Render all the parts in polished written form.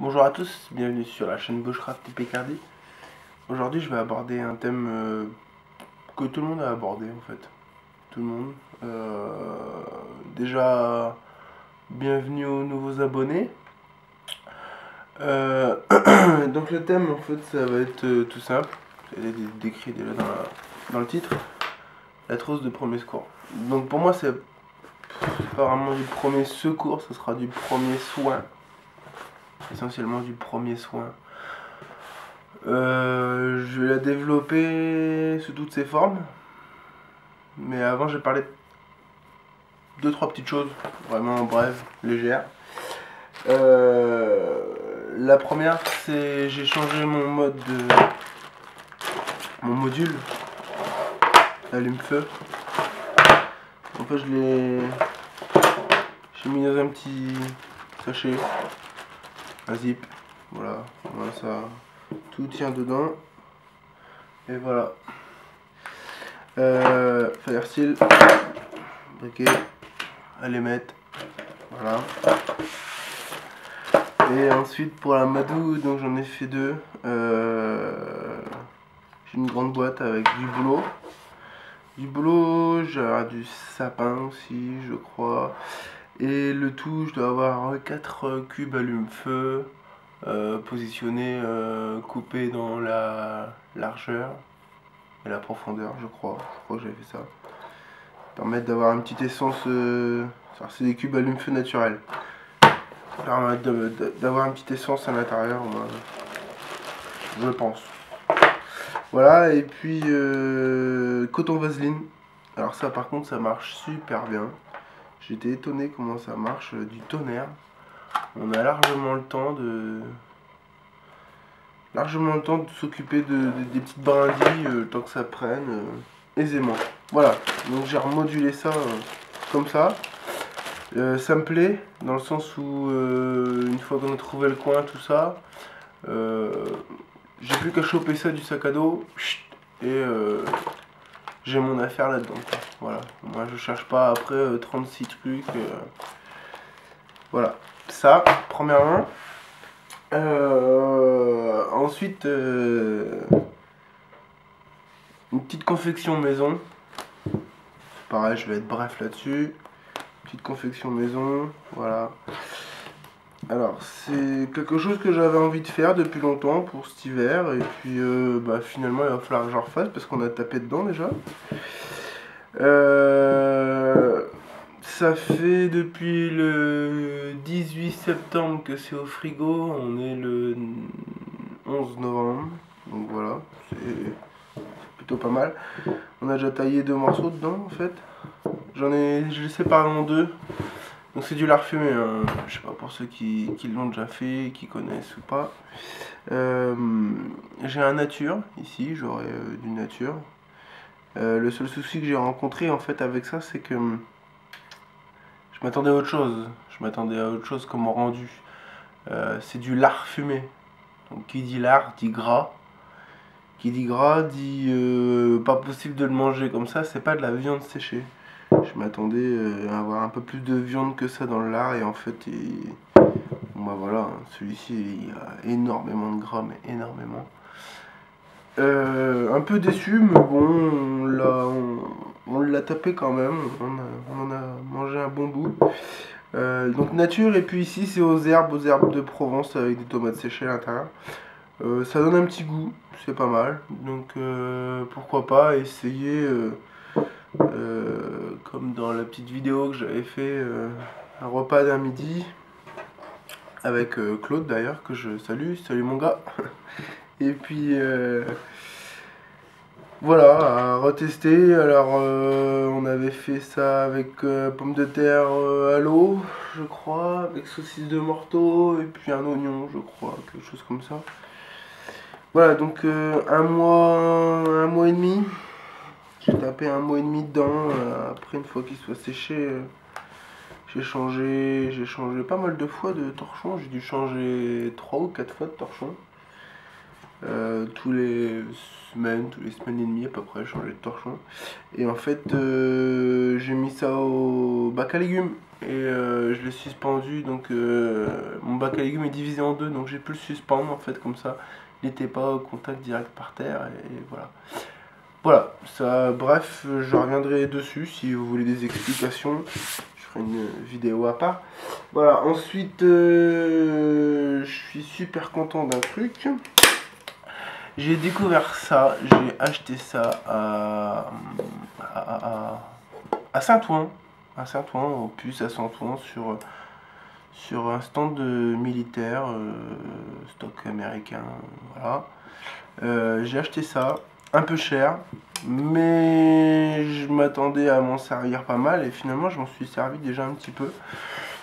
Bonjour à tous, bienvenue sur la chaîne Bushcraft et Picardy. Aujourd'hui je vais aborder un thème que tout le monde a abordé en fait. Tout le monde. Déjà, bienvenue aux nouveaux abonnés. Donc le thème en fait ça va être tout simple. C'est décrit déjà dans le titre. La trousse de premier secours. Donc pour moi c'est pas vraiment du premier secours, ce sera du premier soin. Essentiellement du premier soin. Je vais la développer sous toutes ses formes. Mais avant, j'ai parlé de 2-3 petites choses, vraiment brèves, légères. La première, c'est j'ai changé mon module allume-feu. En fait, j'ai mis dans un petit sachet, un zip. Voilà, ça, tout tient dedans. Et voilà. Fire steel, briquet, allumette, voilà. Et ensuite pour la Madou, donc j'en ai fait deux. J'ai une grande boîte avec du boulot. J'ai du sapin aussi, je crois. Et le tout, je dois avoir 4 cubes allume-feu positionnés, coupés dans la largeur et la profondeur, je crois. Je crois que j'avais fait ça. Permettre d'avoir une petite essence. C'est des cubes allume-feu naturels. Permettre d'avoir une petite essence à l'intérieur, je pense. Voilà, et puis coton vaseline. Alors ça par contre ça marche super bien. J'étais étonné comment ça marche du tonnerre. On a largement le temps de s'occuper des petites brindilles tant que ça prenne aisément. Voilà, donc j'ai remodulé ça comme ça. Ça me plaît dans le sens où une fois qu'on a trouvé le coin, tout ça, j'ai plus qu'à choper ça du sac à dos et j'ai mon affaire là-dedans. Voilà, moi je cherche pas après 36 trucs. Voilà, ça, premièrement. Ensuite, une petite confection maison. Pareil, je vais être bref là-dessus. Petite confection maison, voilà. Alors, c'est quelque chose que j'avais envie de faire depuis longtemps pour cet hiver. Et puis, finalement, il va falloir que j'en refasse parce qu'on a tapé dedans déjà. Ça fait depuis le 18 septembre que c'est au frigo. On est le 11 novembre. Donc voilà, c'est plutôt pas mal. On a déjà taillé 2 morceaux dedans en fait. Je l'ai séparé en 2. Donc c'est du lard fumé, hein. Je sais pas pour ceux qui l'ont déjà fait, qui connaissent ou pas. J'ai un nature ici, j'aurai du nature. Le seul souci que j'ai rencontré en fait avec ça, c'est que je m'attendais à autre chose. Je m'attendais à autre chose comme rendu. C'est du lard fumé. Donc qui dit lard dit gras. Qui dit gras dit pas possible de le manger comme ça, c'est pas de la viande séchée. Je m'attendais à avoir un peu plus de viande que ça dans le lard et en fait, voilà, celui-ci il y a énormément de gras, mais énormément. Un peu déçu, mais bon, on l'a tapé quand même, on en a mangé un bon bout. Donc nature, et puis ici c'est aux herbes de Provence avec des tomates séchées à l'intérieur. Ça donne un petit goût, c'est pas mal, donc pourquoi pas essayer, comme dans la petite vidéo que j'avais fait, un repas d'un midi, avec Claude d'ailleurs, que je salue, salut mon gars. Et puis voilà, à retester. Alors on avait fait ça avec pommes de terre à l'eau, je crois, avec saucisse de morteau et puis un oignon, je crois, quelque chose comme ça. Voilà, donc un mois et demi. J'ai tapé un mois et demi dedans. Après, une fois qu'il soit séché, j'ai changé pas mal de fois de torchon. J'ai dû changer 3 ou 4 fois de torchon. Tous les semaines et demie à peu près, changer de torchon. Et en fait, j'ai mis ça au bac à légumes. et je l'ai suspendu, donc mon bac à légumes est divisé en deux, donc j'ai pu le suspendre en fait comme ça, il n'était pas au contact direct par terre, et voilà. Voilà, ça, bref, je reviendrai dessus si vous voulez des explications, je ferai une vidéo à part. Voilà, ensuite, je suis super content d'un truc. J'ai découvert ça, j'ai acheté ça à Saint-Ouen, au puce à Saint-Ouen, sur un stand militaire, stock américain, voilà. J'ai acheté ça, un peu cher, mais je m'attendais à m'en servir pas mal, et finalement je m'en suis servi déjà un petit peu.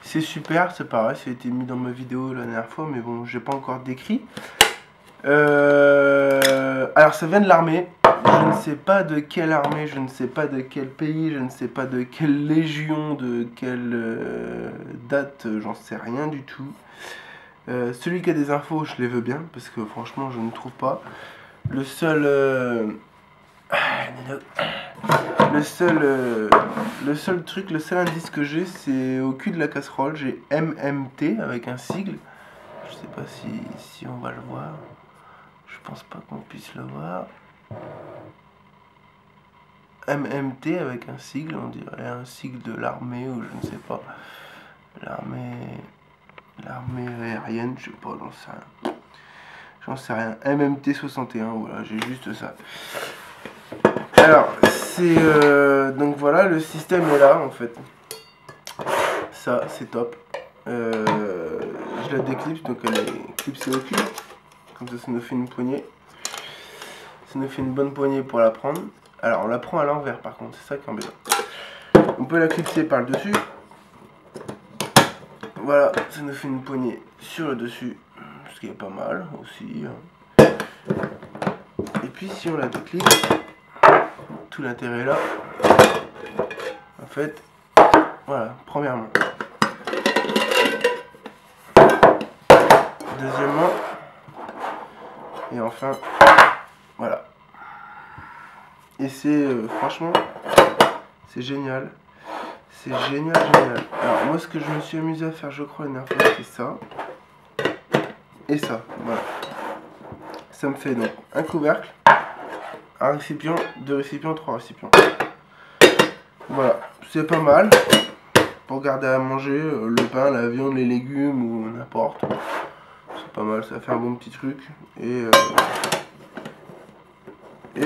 C'est super, c'est pareil, ça a été mis dans ma vidéo la dernière fois, mais bon, j'ai pas encore décrit. Alors ça vient de l'armée, je ne sais pas de quelle armée, je ne sais pas de quel pays, je ne sais pas de quelle légion, de quelle date, j'en sais rien du tout. Celui qui a des infos, je les veux bien, parce que franchement je ne trouve pas. Le seul truc, le seul indice que j'ai, c'est au cul de la casserole, j'ai MMT avec un sigle. Je sais pas si on va le voir. Je pense pas qu'on puisse le voir. MMT avec un sigle, on dirait un sigle de l'armée ou je ne sais pas. L'armée aérienne, je sais pas, j'en sais rien. MMT 61, voilà, j'ai juste ça. Alors, c'est donc voilà, le système est là en fait. Ça, c'est top. Je la déclipse, donc elle est clipsée au cul. Comme ça, ça nous fait une poignée. Ça nous fait une bonne poignée pour la prendre. Alors, on la prend à l'envers par contre, c'est ça qui est embêtant. On peut la clipser par le dessus. Voilà, ça nous fait une poignée sur le dessus, ce qui est pas mal aussi. Et puis, si on la déclipse, tout l'intérêt est là. En fait, voilà, premièrement. Deuxièmement, et enfin, voilà. Et c'est franchement, c'est génial. C'est génial. Alors moi, ce que je me suis amusé à faire, je crois, la dernière fois, c'est ça. Et ça, voilà. Ça me fait donc un couvercle, un récipient, 2 récipients, 3 récipients. Voilà, c'est pas mal pour garder à manger le pain, la viande, les légumes ou n'importe. C'est pas mal, ça fait un bon petit truc. Et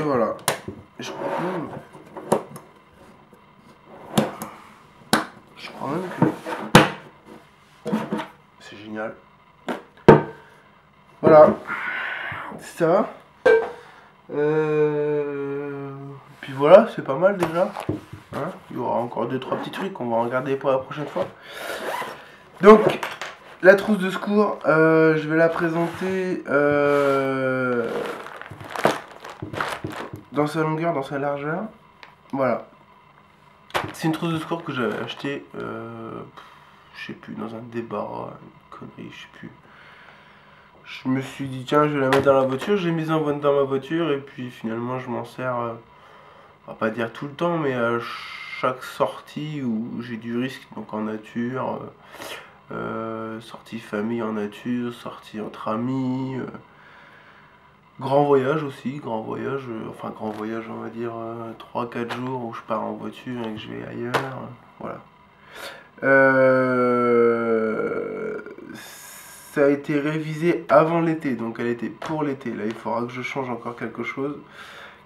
voilà. Et je crois même que c'est génial. Voilà. Ça. Puis voilà, c'est pas mal déjà. Hein, il y aura encore 2-3 petits trucs qu'on va regarder pour la prochaine fois. Donc, la trousse de secours, je vais la présenter dans sa longueur, dans sa largeur. Voilà. C'est une trousse de secours que j'avais achetée, je sais plus, dans un débarras, une connerie, je sais plus. Je me suis dit, tiens, je vais la mettre dans la voiture. J'ai mis dans ma voiture et puis finalement, je m'en sers, on va pas dire tout le temps, mais à chaque sortie où j'ai du risque, donc en nature, sortie famille en nature, sortie entre amis, grand voyage aussi, grand voyage, on va dire 3-4 jours où je pars en voiture et que je vais ailleurs, voilà. Ça a été révisé avant l'été, donc elle était pour l'été. Là, il faudra que je change encore quelque chose,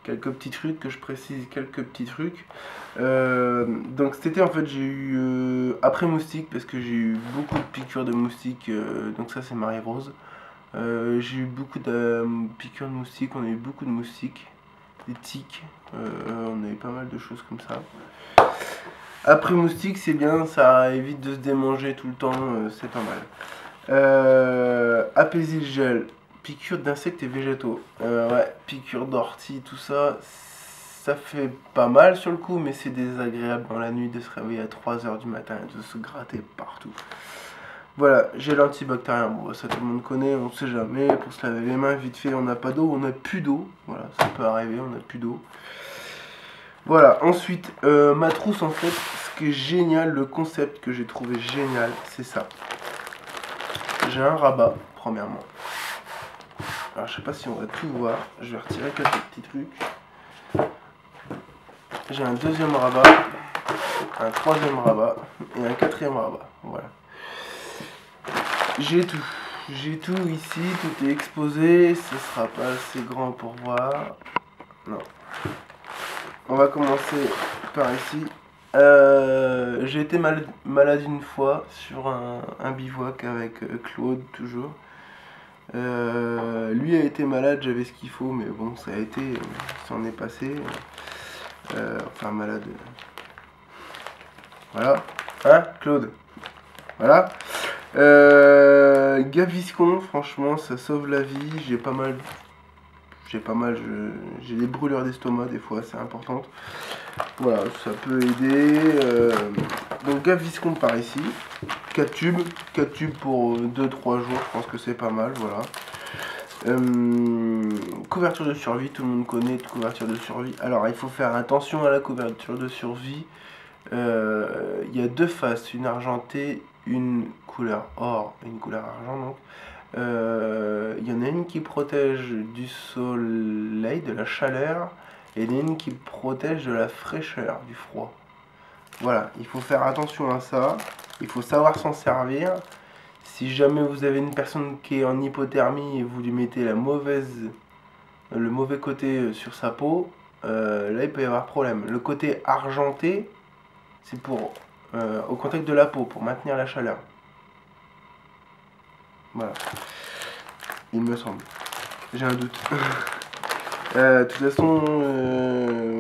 quelques petits trucs, que je précise quelques petits trucs. Donc cet été, en fait, j'ai eu, après moustique, parce que j'ai eu beaucoup de piqûres de moustiques, donc ça c'est Marie-Rose. J'ai eu beaucoup de piqûres de moustiques, on a eu beaucoup de moustiques, des tiques, on a eu pas mal de choses comme ça. Après moustique, c'est bien, ça évite de se démanger tout le temps, c'est pas mal. Apaisil gel, piqûre d'insectes et végétaux. Ouais, piqûre d'ortie, tout ça, ça fait pas mal sur le coup, mais c'est désagréable dans la nuit de se réveiller à 3 h du matin et de se gratter partout. Voilà, gel antibactérien, bon ça tout le monde connaît, on sait jamais, pour se laver les mains vite fait, on n'a pas d'eau, on n'a plus d'eau, voilà, ça peut arriver, on n'a plus d'eau. Voilà, ensuite, ma trousse en fait, ce qui est génial, le concept que j'ai trouvé génial, c'est ça. J'ai un rabat, premièrement. Alors je sais pas si on va tout voir, je vais retirer quelques petits trucs. J'ai un deuxième rabat, un troisième rabat et un quatrième rabat, voilà. J'ai tout ici, tout est exposé, ce sera pas assez grand pour voir. Non. On va commencer par ici. J'ai été malade une fois sur un bivouac avec Claude, toujours. Lui a été malade, j'avais ce qu'il faut, mais bon, ça a été, s'en est passé. Enfin, malade. Voilà. Hein, Claude? Voilà. Gaviscon, franchement, ça sauve la vie. J'ai des brûlures d'estomac, des fois, c'est important. Voilà, ça peut aider. Donc Gaviscon par ici. 4 tubes pour 2-3 jours, je pense que c'est pas mal, voilà. Couverture de survie, tout le monde connaît couverture de survie. Alors il faut faire attention à la couverture de survie. Il y a deux faces, une argentée, une couleur or et une couleur argent. Donc il y en a une qui protège du soleil, de la chaleur, et il y en a une qui protège de la fraîcheur, du froid. Voilà, il faut faire attention à ça, il faut savoir s'en servir. Si jamais vous avez une personne qui est en hypothermie et vous lui mettez le mauvais côté sur sa peau, là il peut y avoir problème. Le côté argenté, c'est pour au contact de la peau, pour maintenir la chaleur. Voilà, il me semble. J'ai un doute. De toute façon,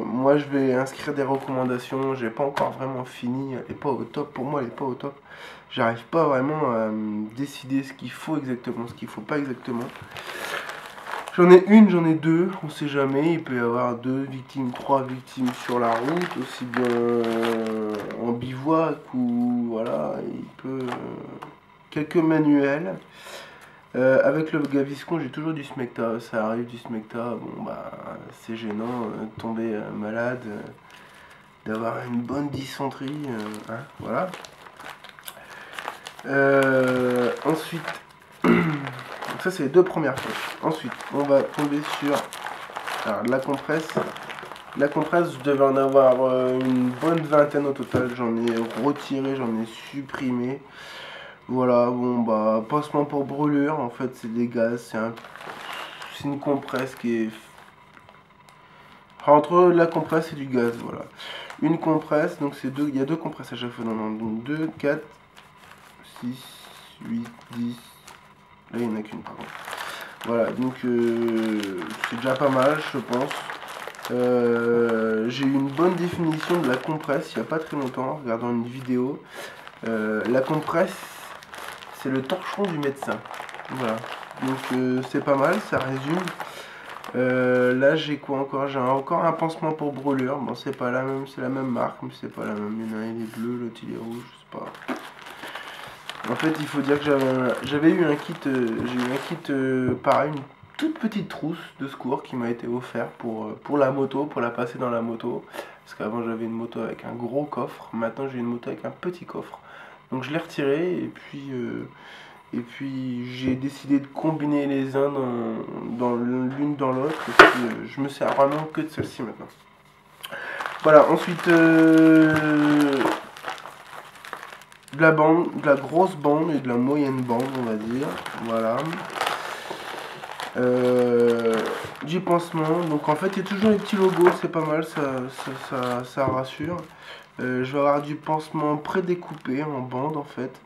moi je vais inscrire des recommandations. J'ai pas encore vraiment fini. Elle est pas au top. Pour moi, elle est pas au top. J'arrive pas vraiment à décider ce qu'il faut exactement, ce qu'il faut pas exactement. J'en ai une, j'en ai deux. On sait jamais. Il peut y avoir 2 victimes, 3 victimes sur la route, aussi bien en bivouac ou voilà. Il peut quelques manuels. Avec le Gaviscon, j'ai toujours du smecta, ça arrive du smecta, bon bah c'est gênant de tomber malade, d'avoir une bonne dysenterie, hein, voilà. Ensuite, donc ça c'est les 2 premières fois. Ensuite, on va tomber sur alors, la compresse. La compresse, je devais en avoir une bonne vingtaine au total, j'en ai retiré, j'en ai supprimé. Voilà, bon bah, pansement pour brûlure, en fait c'est des gaz, c'est une compresse qui est... Entre la compresse et du gaz, voilà. Une compresse, donc c'est deux, il y a 2 compresses à chaque fois, donc 2, 4, 6, 8, 10, là il n'y en a qu'une par contre. Voilà, donc c'est déjà pas mal je pense. J'ai eu une bonne définition de la compresse il n'y a pas très longtemps, en regardant une vidéo. La compresse, c'est le torchon du médecin. Voilà. Donc c'est pas mal, ça résume. Là j'ai quoi encore? J'ai encore un pansement pour brûlure. Bon c'est pas la même, c'est la même marque, mais c'est pas la même. Il y en a un il est bleu, l'autre il est rouge, je sais pas. En fait il faut dire que j'avais eu un kit, j'ai eu un kit pareil, une toute petite trousse de secours qui m'a été offert pour la moto, pour la passer dans la moto. Parce qu'avant j'avais une moto avec un gros coffre, maintenant j'ai une moto avec un petit coffre. Donc je l'ai retiré et puis j'ai décidé de combiner les uns dans l'une dans l'autre. Et puis je me sers vraiment que de celle-ci maintenant. Voilà, ensuite de la bande, de la grosse bande et de la moyenne bande on va dire. Voilà. Du pansement, donc en fait il y a toujours les petits logos, c'est pas mal, ça rassure. Je vais avoir du pansement prédécoupé en bande en fait.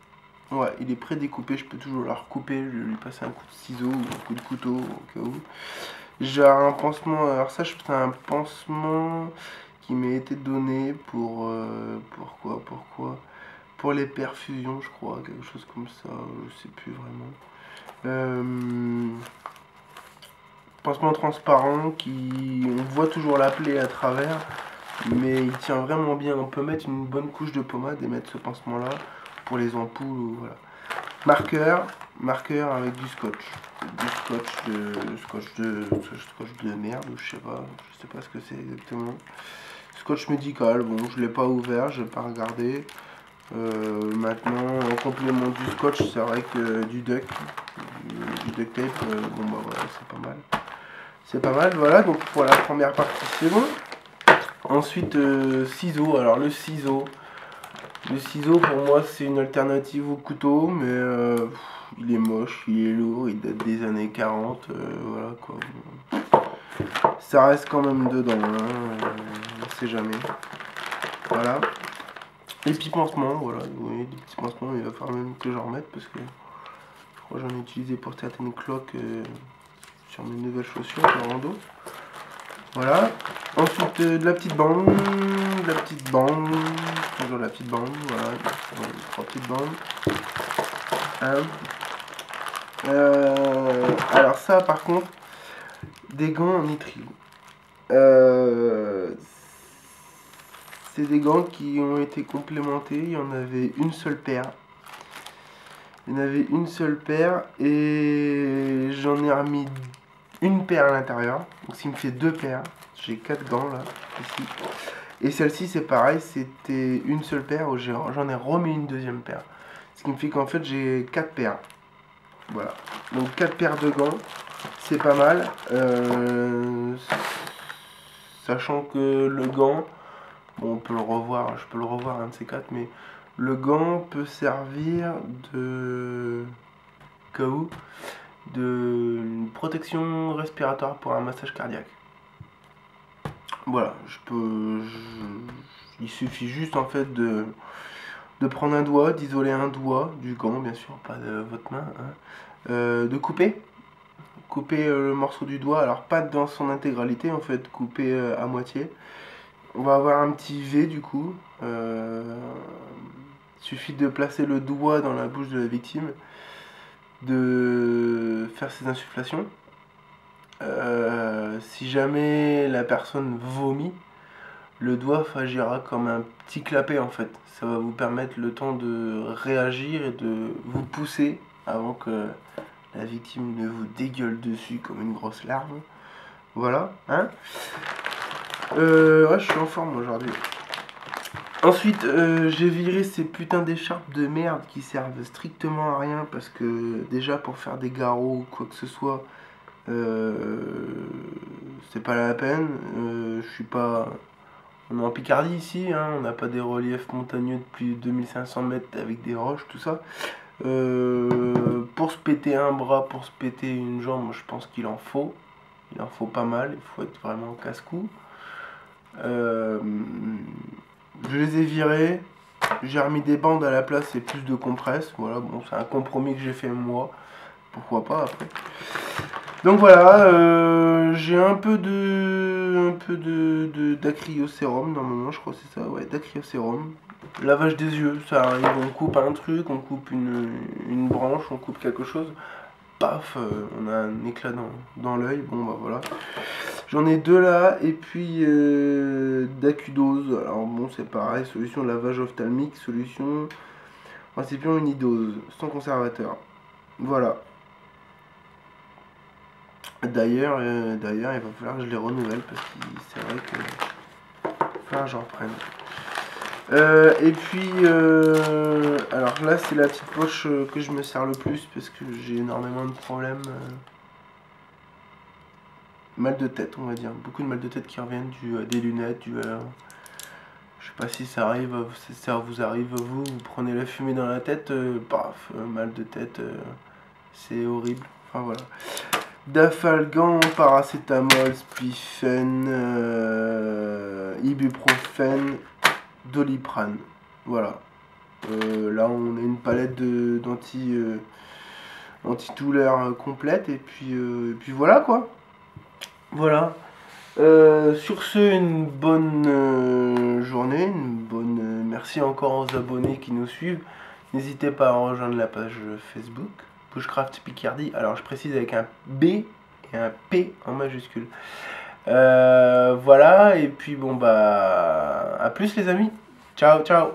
Ouais, il est prédécoupé, je peux toujours la recouper, je vais lui passer un coup de ciseau ou un coup de couteau au cas où. J'ai un pansement, alors ça c'est un pansement qui m'a été donné pour pourquoi pour les perfusions je crois, quelque chose comme ça, je sais plus vraiment. Pansement transparent qui on voit toujours la plaie à travers, mais il tient vraiment bien. On peut mettre une bonne couche de pommade et mettre ce pansement là pour les ampoules, voilà. Marqueur avec du scotch de merde ou je sais pas ce que c'est exactement. scotch médical. Bon, je l'ai pas ouvert, j'ai pas regardé. Maintenant, en complément du scotch, c'est vrai que du duct tape, bon bah voilà, c'est pas mal. C'est pas mal, voilà, donc pour la première partie c'est bon. Ensuite, ciseaux. Alors le ciseau pour moi c'est une alternative au couteau, mais il est moche, il est lourd, il date des années 40, voilà quoi. Ça reste quand même dedans, hein, on sait jamais. Voilà. Les petits pansements, voilà, oui, des petits pansements, il va falloir même que j'en remette parce que je crois que j'en ai utilisé pour certaines cloques sur mes nouvelles chaussures de rando. Voilà. Ensuite de la petite bande, toujours la petite bande, voilà, 3 petites bandes. Alors ça par contre, des gants en nitrile. C'est des gants qui ont été complémentés, il y en avait une seule paire. Et j'en ai remis une paire à l'intérieur. Donc ce qui me fait 2 paires. J'ai 4 gants là, ici. Et celle-ci c'est pareil, c'était une seule paire où j'en ai remis une deuxième paire. Ce qui me fait qu'en fait j'ai 4 paires. Voilà. Donc 4 paires de gants, c'est pas mal. Sachant que le gant, bon, on peut le revoir, je peux le revoir un de ces 4, mais le gant peut servir de protection respiratoire pour un massage cardiaque. Voilà, il suffit juste en fait de prendre un doigt, d'isoler un doigt du gant, bien sûr, pas de votre main, hein, de couper le morceau du doigt, alors pas dans son intégralité en fait, couper à moitié. On va avoir un petit V du coup. Suffit de placer le doigt dans la bouche de la victime, de faire ses insufflations. Si jamais la personne vomit, le doigt agira comme un petit clapet en fait. Ça va vous permettre le temps de réagir et de vous pousser avant que la victime ne vous dégueule dessus comme une grosse larme. Voilà, hein. Ouais, je suis en forme aujourd'hui. Ensuite, j'ai viré ces putains d'écharpes de merde qui servent strictement à rien parce que déjà pour faire des garrots ou quoi que ce soit, c'est pas la peine. Je suis pas. On est en Picardie ici, hein, on n'a pas des reliefs montagneux de plus de 2500 mètres avec des roches, tout ça. Pour se péter un bras, pour se péter une jambe, je pense qu'il en faut. Il en faut pas mal, il faut être vraiment casse-cou. Je les ai virés, j'ai remis des bandes à la place et plus de compresse. Voilà, bon, c'est un compromis que j'ai fait moi. Pourquoi pas après. Donc voilà, j'ai un peu d'acryocérum normalement, je crois que c'est ça, ouais, d'acryocérum. Lavage des yeux, ça arrive, on coupe un truc, on coupe une branche, on coupe quelque chose. Paf, on a un éclat dans l'œil, bon bah voilà. J'en ai 2 là, et puis d'acudose, alors bon c'est pareil, solution lavage ophtalmique, solution récipient unidose, sans conservateur. Voilà. D'ailleurs, il va falloir que je les renouvelle, parce que c'est vrai que il va falloir que j'en reprenne. Et puis, alors là c'est la petite poche que je me sers le plus, parce que j'ai énormément de problèmes. Mal de tête, on va dire. Beaucoup de mal de tête qui reviennent des lunettes, je sais pas si ça arrive, si ça vous arrive vous prenez la fumée dans la tête, paf, mal de tête, c'est horrible. Enfin voilà. Dafalgan, paracétamol, spifen, ibuprofène, doliprane. Voilà. Là on a une palette d'antidouleurs complète et puis voilà quoi. Voilà. Sur ce, une bonne journée, merci encore aux abonnés qui nous suivent. N'hésitez pas à rejoindre la page Facebook, Bushcraft Picardie. Alors je précise avec un B et un P en majuscule. Voilà, et puis bon bah, à plus les amis. Ciao, ciao.